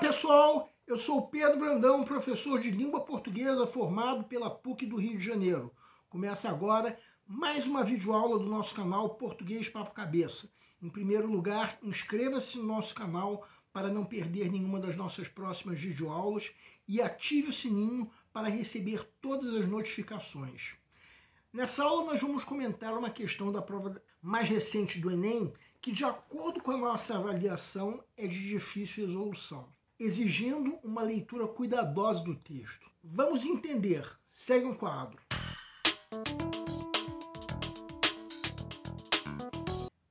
pessoal, eu sou o Pedro Brandão, professor de língua portuguesa formado pela PUC do Rio de Janeiro. Começa agora mais uma videoaula do nosso canal Português Papo Cabeça. Em primeiro lugar, inscreva-se no nosso canal para não perder nenhuma das nossas próximas videoaulas e ative o sininho para receber todas as notificações. Nessa aula nós vamos comentar uma questão da prova mais recente do Enem, que de acordo com a nossa avaliação é de difícil resolução, exigindo uma leitura cuidadosa do texto. Vamos entender. Segue um quadro.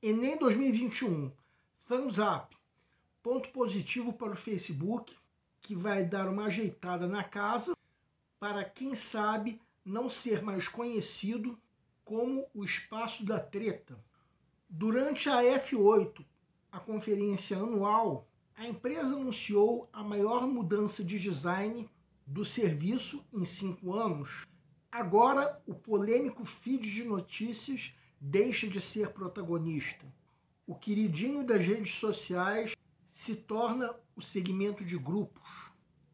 Enem 2021. Thumbs up. Ponto positivo para o Facebook, que vai dar uma ajeitada na casa para, quem sabe, não ser mais conhecido como o espaço da treta. Durante a F8, a conferência anual, a empresa anunciou a maior mudança de design do serviço em 5 anos. Agora, o polêmico feed de notícias deixa de ser protagonista. O queridinho das redes sociais se torna o segmento de grupos.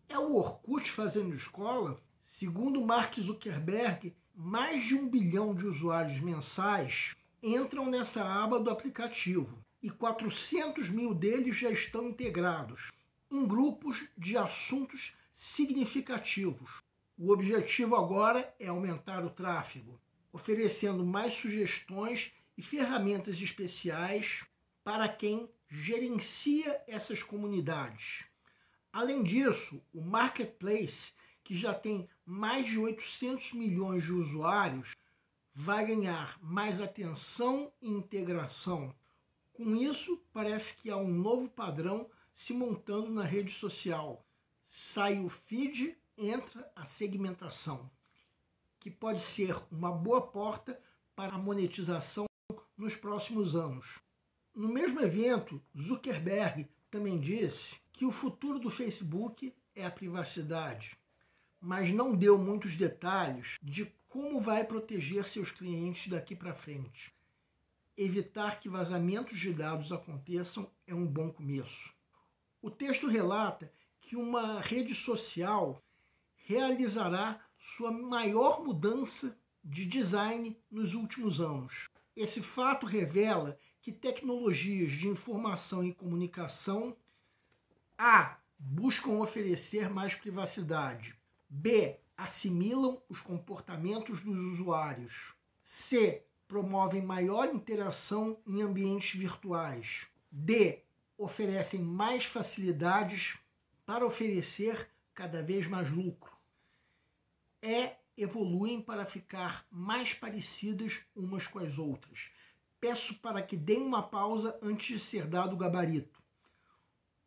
É o Orkut fazendo escola? Segundo Mark Zuckerberg, mais de 1 bilhão de usuários mensais entram nessa aba do aplicativo e 400 mil deles já estão integrados em grupos de assuntos significativos. O objetivo agora é aumentar o tráfego, oferecendo mais sugestões e ferramentas especiais para quem gerencia essas comunidades. Além disso, o Marketplace, que já tem mais de 800 milhões de usuários, vai ganhar mais atenção e integração. Com isso, parece que há um novo padrão se montando na rede social. Sai o feed, entra a segmentação, que pode ser uma boa porta para a monetização nos próximos anos. No mesmo evento, Zuckerberg também disse que o futuro do Facebook é a privacidade, mas não deu muitos detalhes de como vai proteger seus clientes daqui para frente. Evitar que vazamentos de dados aconteçam é um bom começo. O texto relata que uma rede social realizará sua maior mudança de design nos últimos anos. Esse fato revela que tecnologias de informação e comunicação A. buscam oferecer mais privacidade, B. assimilam os comportamentos dos usuários, C. promovem maior interação em ambientes virtuais, D. oferecem mais facilidades para oferecer cada vez mais lucro, E. evoluem para ficar mais parecidas umas com as outras. Peço para que deem uma pausa antes de ser dado o gabarito.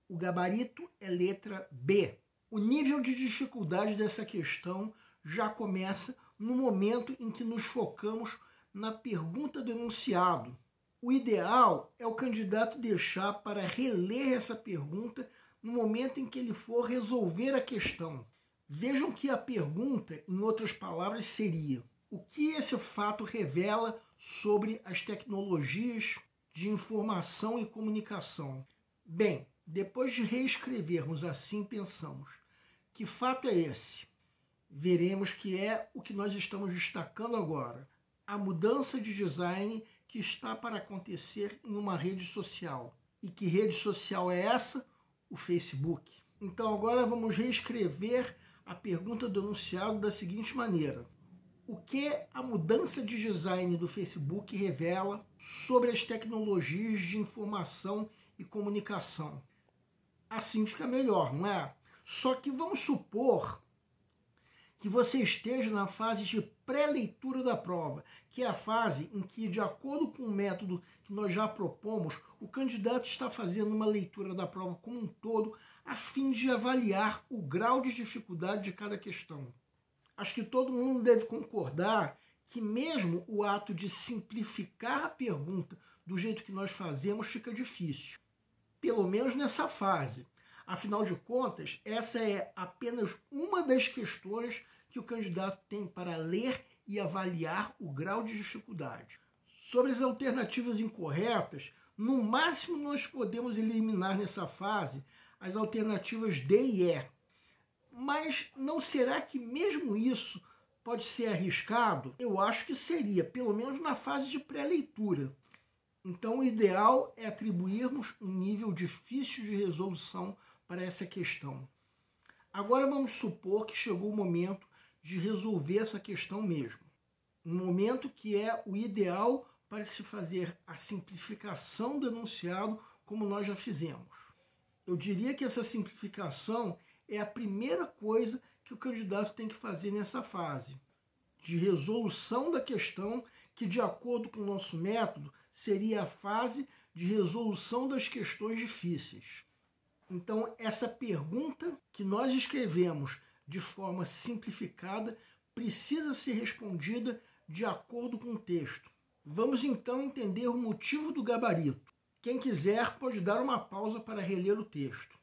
O gabarito é letra B. O nível de dificuldade dessa questão já começa no momento em que nos focamos na pergunta do enunciado. O ideal é o candidato deixar para reler essa pergunta no momento em que ele for resolver a questão. Vejam que a pergunta, em outras palavras, seria: o que esse fato revela sobre as tecnologias de informação e comunicação? Bem, depois de reescrevermos assim, pensamos: que fato é esse? Veremos que é o que nós estamos destacando agora: a mudança de design que está para acontecer em uma rede social. E que rede social é essa? O Facebook. Então agora vamos reescrever a pergunta do enunciado da seguinte maneira: o que a mudança de design do Facebook revela sobre as tecnologias de informação e comunicação? Assim fica melhor, não é? Só que vamos supor que você esteja na fase de pré-leitura da prova, que é a fase em que, de acordo com o método que nós já propomos, o candidato está fazendo uma leitura da prova como um todo, a fim de avaliar o grau de dificuldade de cada questão. Acho que todo mundo deve concordar que mesmo o ato de simplificar a pergunta do jeito que nós fazemos fica difícil. Pelo menos nessa fase. Afinal de contas, essa é apenas uma das questões que o candidato tem para ler e avaliar o grau de dificuldade. Sobre as alternativas incorretas, no máximo nós podemos eliminar nessa fase as alternativas D e E. Mas não será que mesmo isso pode ser arriscado? Eu acho que seria, pelo menos na fase de pré-leitura. Então, o ideal é atribuirmos um nível difícil de resolução para essa questão. Agora vamos supor que chegou o momento de resolver essa questão mesmo. Um momento que é o ideal para se fazer a simplificação do enunciado, como nós já fizemos. Eu diria que essa simplificação é a primeira coisa que o candidato tem que fazer nessa fase de resolução da questão, que, de acordo com o nosso método, seria a fase de resolução das questões difíceis. Então, essa pergunta que nós escrevemos de forma simplificada precisa ser respondida de acordo com o texto. Vamos então entender o motivo do gabarito. Quem quiser pode dar uma pausa para reler o texto.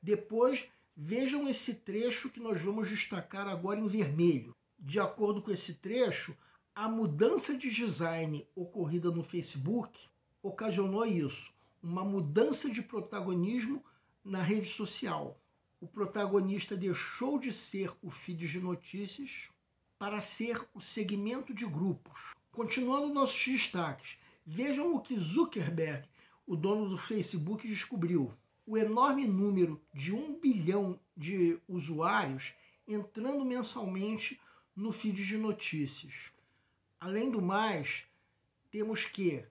Depois, vejam esse trecho que nós vamos destacar agora em vermelho. De acordo com esse trecho, a mudança de design ocorrida no Facebook ocasionou isso, uma mudança de protagonismo na rede social. O protagonista deixou de ser o feed de notícias para ser o segmento de grupos. Continuando nossos destaques, vejam o que Zuckerberg, o dono do Facebook, descobriu. O enorme número de 1 bilhão de usuários entrando mensalmente no feed de notícias. Além do mais, temos que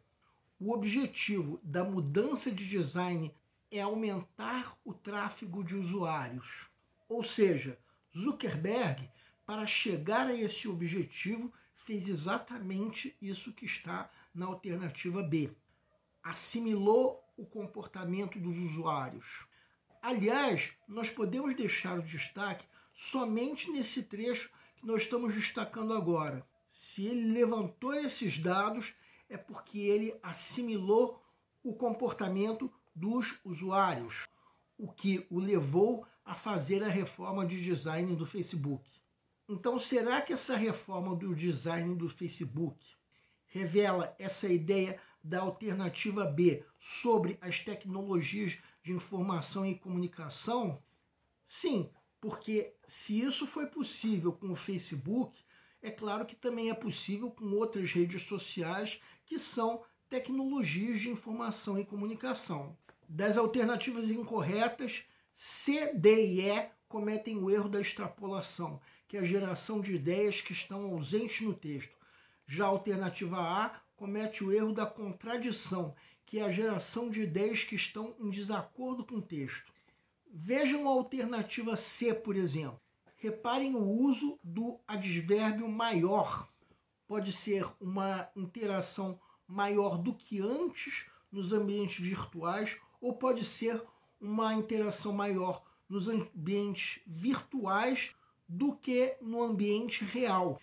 o objetivo da mudança de design é aumentar o tráfego de usuários. Ou seja, Zuckerberg, para chegar a esse objetivo, fez exatamente isso que está na alternativa B. Assimilou o comportamento dos usuários. Aliás, nós podemos deixar o destaque somente nesse trecho que nós estamos destacando agora. Se ele levantou esses dados, é porque ele assimilou o comportamento dos usuários, o que o levou a fazer a reforma de design do Facebook. Então, será que essa reforma do design do Facebook revela essa ideia da alternativa B sobre as tecnologias de informação e comunicação? Sim, porque se isso foi possível com o Facebook, é claro que também é possível com outras redes sociais que são tecnologias de informação e comunicação. Das alternativas incorretas, C, D e E cometem o erro da extrapolação, que é a geração de ideias que estão ausentes no texto. Já a alternativa A comete o erro da contradição, que é a geração de ideias que estão em desacordo com o texto. Vejam a alternativa C, por exemplo. Reparem o uso do advérbio maior. Pode ser uma interação maior do que antes nos ambientes virtuais, ou pode ser uma interação maior nos ambientes virtuais do que no ambiente real.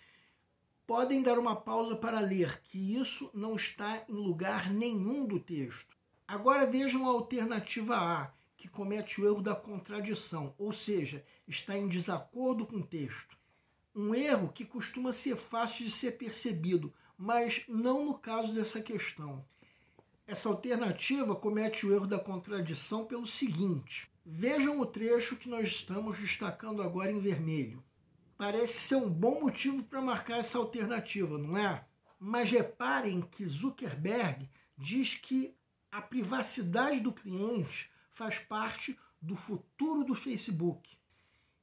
Podem dar uma pausa para ler, que isso não está em lugar nenhum do texto. Agora vejam a alternativa A, que comete o erro da contradição, ou seja, está em desacordo com o texto. Um erro que costuma ser fácil de ser percebido, mas não no caso dessa questão. Essa alternativa comete o erro da contradição pelo seguinte. Vejam o trecho que nós estamos destacando agora em vermelho. Parece ser um bom motivo para marcar essa alternativa, não é? Mas reparem que Zuckerberg diz que a privacidade do cliente faz parte do futuro do Facebook.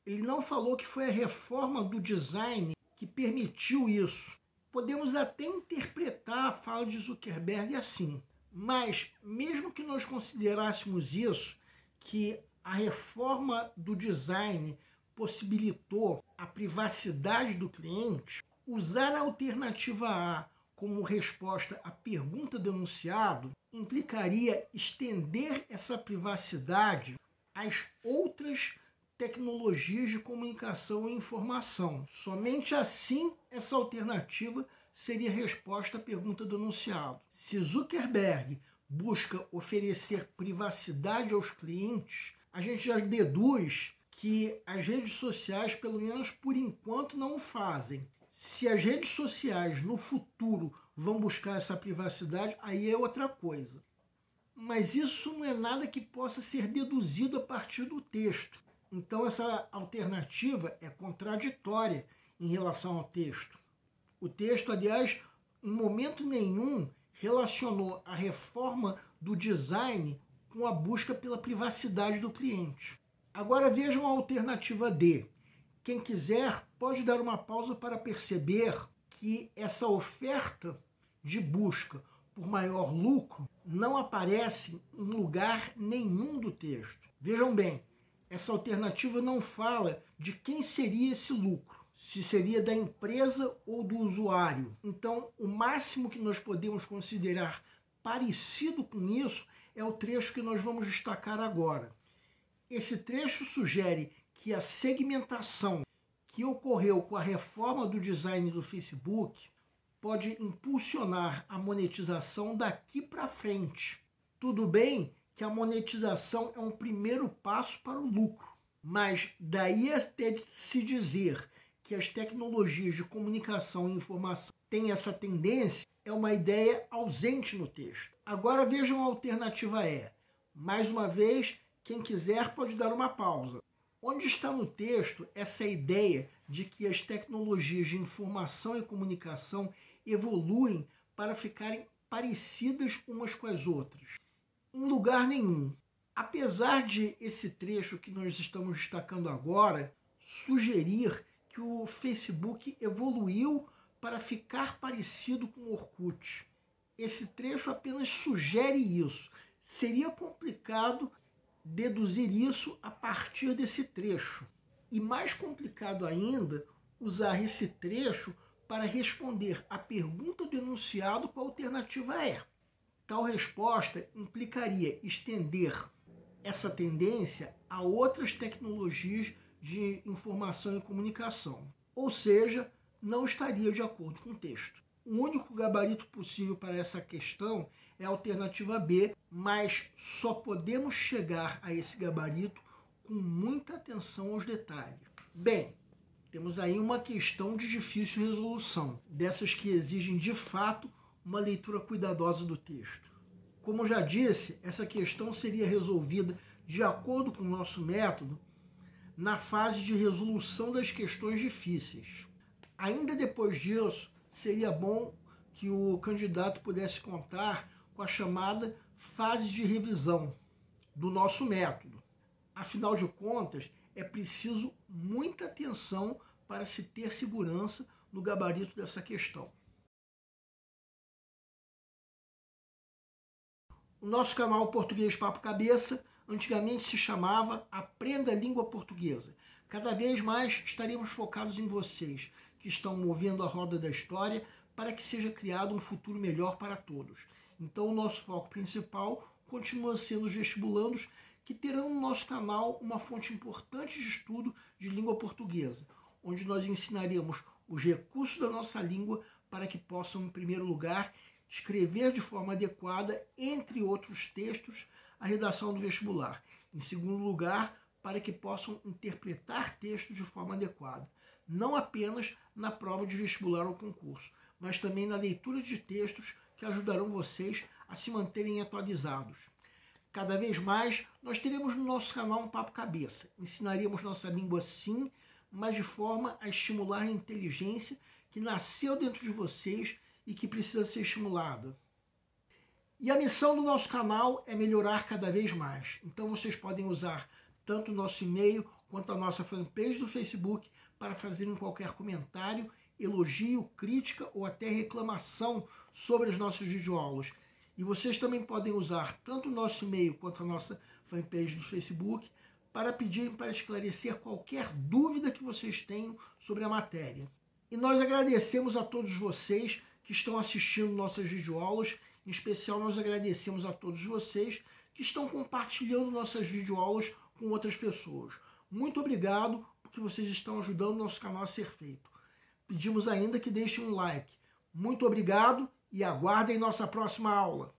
Ele não falou que foi a reforma do design que permitiu isso. Podemos até interpretar a fala de Zuckerberg assim, mas mesmo que nós considerássemos isso, que a reforma do design possibilitou a privacidade do cliente, usar a alternativa A como resposta à pergunta do enunciado implicaria estender essa privacidade às outras tecnologias de comunicação e informação. Somente assim essa alternativa seria resposta à pergunta do enunciado. Se Zuckerberg busca oferecer privacidade aos clientes, a gente já deduz que as redes sociais, pelo menos por enquanto, não o fazem. Se as redes sociais no futuro vão buscar essa privacidade, aí é outra coisa. Mas isso não é nada que possa ser deduzido a partir do texto. Então essa alternativa é contraditória em relação ao texto. O texto, aliás, em momento nenhum relacionou a reforma do design com a busca pela privacidade do cliente. Agora vejam a alternativa D. Quem quiser pode dar uma pausa para perceber que essa oferta de busca por maior lucro não aparece em lugar nenhum do texto. Vejam bem, essa alternativa não fala de quem seria esse lucro, se seria da empresa ou do usuário. Então, o máximo que nós podemos considerar parecido com isso é o trecho que nós vamos destacar agora. Esse trecho sugere que a segmentação que ocorreu com a reforma do design do Facebook pode impulsionar a monetização daqui para frente. Tudo bem que a monetização é um primeiro passo para o lucro, mas daí até se dizer que as tecnologias de comunicação e informação têm essa tendência é uma ideia ausente no texto. Agora vejam a alternativa E. Mais uma vez, quem quiser pode dar uma pausa. Onde está no texto essa ideia de que as tecnologias de informação e comunicação evoluem para ficarem parecidas umas com as outras? Em lugar nenhum. Apesar de esse trecho que nós estamos destacando agora sugerir que o Facebook evoluiu para ficar parecido com o Orkut, esse trecho apenas sugere isso. Seria complicado deduzir isso a partir desse trecho. E mais complicado ainda, usar esse trecho para responder à pergunta do enunciado com a alternativa E. Tal resposta implicaria estender essa tendência a outras tecnologias de informação e comunicação. Ou seja, não estaria de acordo com o texto. O único gabarito possível para essa questão é a alternativa B, mas só podemos chegar a esse gabarito com muita atenção aos detalhes. Bem, temos aí uma questão de difícil resolução, dessas que exigem de fato uma leitura cuidadosa do texto. Como já disse, essa questão seria resolvida de acordo com o nosso método na fase de resolução das questões difíceis. Ainda depois disso, seria bom que o candidato pudesse contar com a chamada fase de revisão do nosso método. Afinal de contas, é preciso muita atenção para se ter segurança no gabarito dessa questão. O nosso canal Português Papo Cabeça antigamente se chamava Aprenda a Língua Portuguesa. Cada vez mais estaremos focados em vocês, que estão movendo a roda da história para que seja criado um futuro melhor para todos. Então o nosso foco principal continua sendo os vestibulandos, que terão no nosso canal uma fonte importante de estudo de língua portuguesa, onde nós ensinaremos os recursos da nossa língua para que possam, em primeiro lugar, escrever de forma adequada, entre outros textos, a redação do vestibular. Em segundo lugar, para que possam interpretar textos de forma adequada, não apenas na prova de vestibular ou concurso, mas também na leitura de textos que ajudarão vocês a se manterem atualizados. Cada vez mais, nós teremos no nosso canal um Papo Cabeça. Ensinaremos nossa língua sim, mas de forma a estimular a inteligência que nasceu dentro de vocês e que precisa ser estimulada. E a missão do nosso canal é melhorar cada vez mais. Então vocês podem usar tanto o nosso e-mail quanto a nossa fanpage do Facebook para fazerem qualquer comentário, elogio, crítica ou até reclamação sobre as nossas videoaulas. E vocês também podem usar tanto o nosso e-mail quanto a nossa fanpage do Facebook para pedirem para esclarecer qualquer dúvida que vocês tenham sobre a matéria. E nós agradecemos a todos vocês que estão assistindo nossas videoaulas. Em especial, nós agradecemos a todos vocês que estão compartilhando nossas videoaulas com outras pessoas. Muito obrigado, porque vocês estão ajudando o nosso canal a ser feito. Pedimos ainda que deixem um like. Muito obrigado e aguardem nossa próxima aula.